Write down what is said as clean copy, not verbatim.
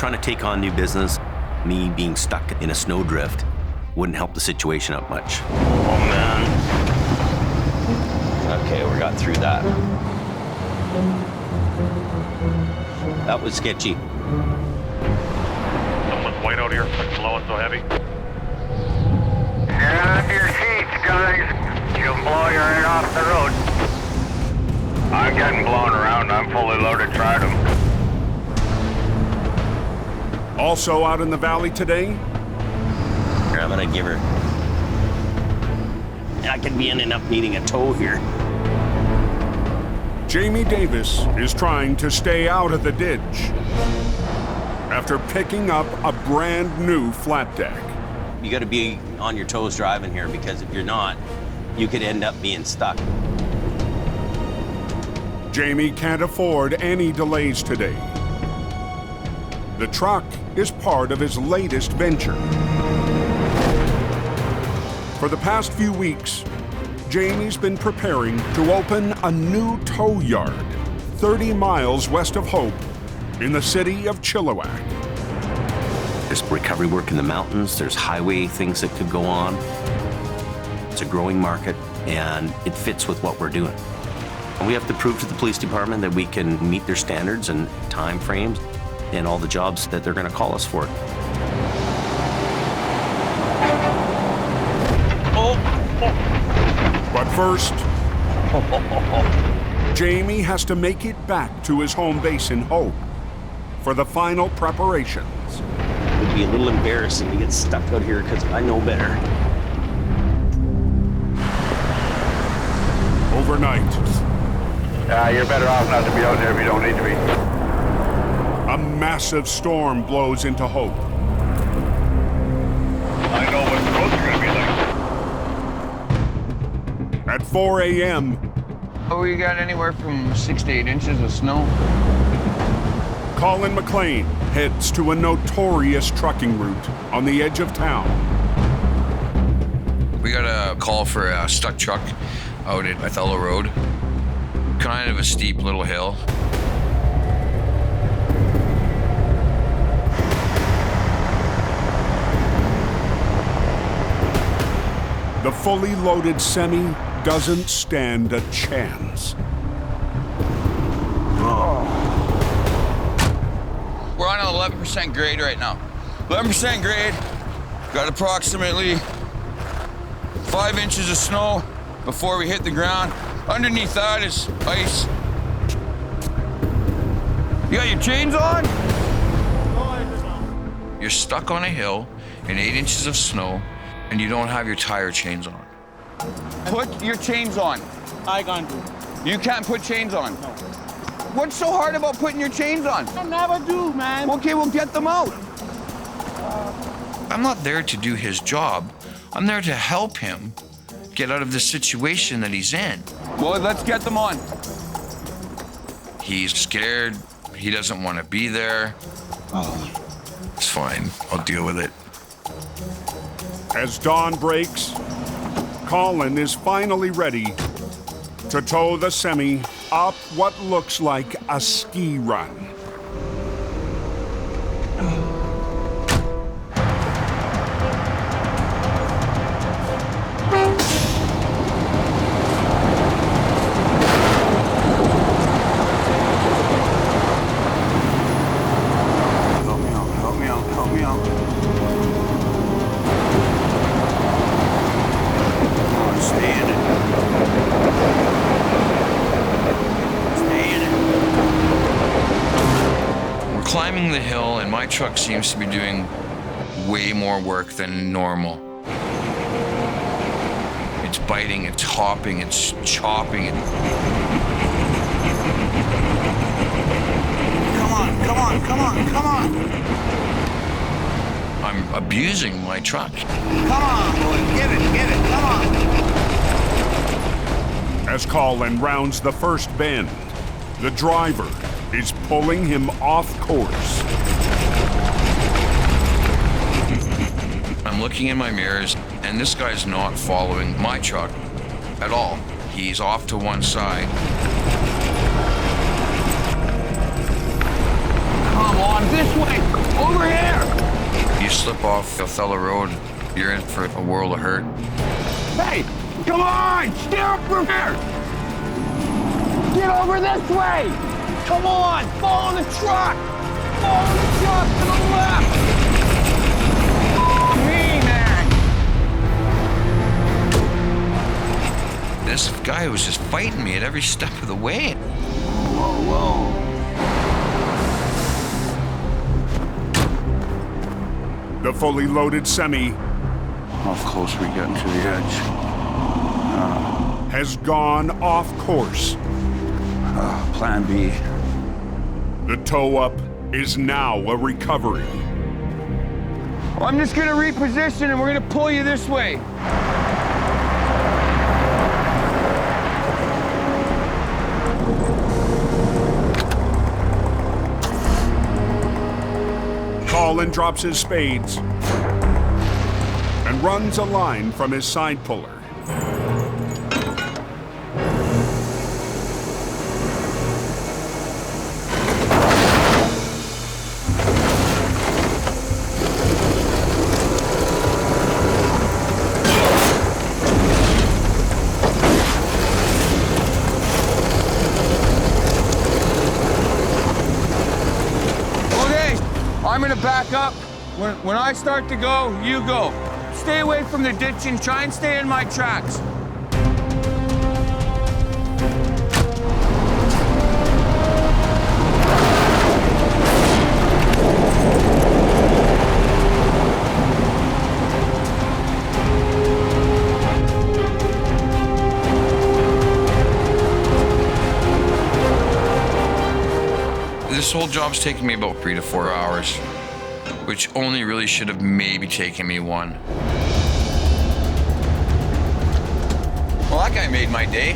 trying to take on new business, me being stuck in a snowdrift wouldn't help the situation out much. Oh, man. Okay, we got through that. That was sketchy. Someone's white out here, it's blowing so heavy. Get out of your seats, guys. You'll blow your head off the road. I'm getting blown around. I'm fully loaded. Tried them. Also out in the valley today, Here, I'm gonna give her. I could be ending up needing a tow here. Jamie Davis is trying to stay out of the ditch after picking up a brand new flat deck. You gotta be on your toes driving here, because if you're not, you could end up being stuck. Jamie can't afford any delays today. The truck is part of his latest venture. For the past few weeks, Jamie's been preparing to open a new tow yard 30 miles west of Hope in the city of Chilliwack. There's recovery work in the mountains, there's highway things that could go on. It's a growing market, and it fits with what we're doing. We have to prove to the police department that we can meet their standards and time frames and all the jobs that they're gonna call us for. But first, Jamie has to make it back to his home base in Hope for the final preparations. It would be a little embarrassing to get stuck out here because I know better. Overnight, You're better off not to be out there if you don't need to be. a massive storm blows into Hope. I know what the roads are going to be like. At 4 a.m., We got anywhere from 6 to 8 inches of snow. Colin McLean heads to a notorious trucking route on the edge of town. We got a call for a stuck truck out at Othello Road. Kind of a steep little hill. The fully loaded semi doesn't stand a chance. We're on an 11% grade right now. 11% grade. Got approximately 5 inches of snow before we hit the ground. Underneath that is ice. You got your chains on? You're stuck on a hill in 8 inches of snow and you don't have your tire chains on. Put your chains on. I can't do. You can't put chains on. No. What's so hard about putting your chains on? I never do, man. Okay, we'll get them out. I'm not there to do his job. I'm there to help him get out of the situation that he's in. Well, let's get them on. He's scared. He doesn't want to be there. It's fine. I'll deal with it. As dawn breaks, Colin is finally ready to tow the semi up what looks like a ski run. Help me out. Stay in it. We're climbing the hill, and my truck seems to be doing way more work than normal. It's biting, it's hopping, it's chopping. Come on. I'm abusing my truck. Come on, boy. Get it, come on. As Colin rounds the first bend, the driver is pulling him off course. I'm looking in my mirrors, and this guy's not following my truck at all. He's off to one side. Come on, this way. slip off Coquihalla Road, you're in for a world of hurt. Hey, come on! Steer up from here! Get over this way! Come on! Follow the truck! Follow the truck to the left! Me, man! This guy was just fighting me at every step of the way. Whoa, whoa. The fully loaded semi How close are we getting to the edge? has gone off course. Plan B. The tow up is now a recovery. Well, I'm just gonna reposition and we're gonna pull you this way. Colin drops his spades and runs a line from his side puller. I'm gonna back up. When I start to go, you go. Stay away from the ditch and try and stay in my tracks. This whole job's taken me about 3 to 4 hours, which only really should have maybe taken me 1. Well, that guy made my day.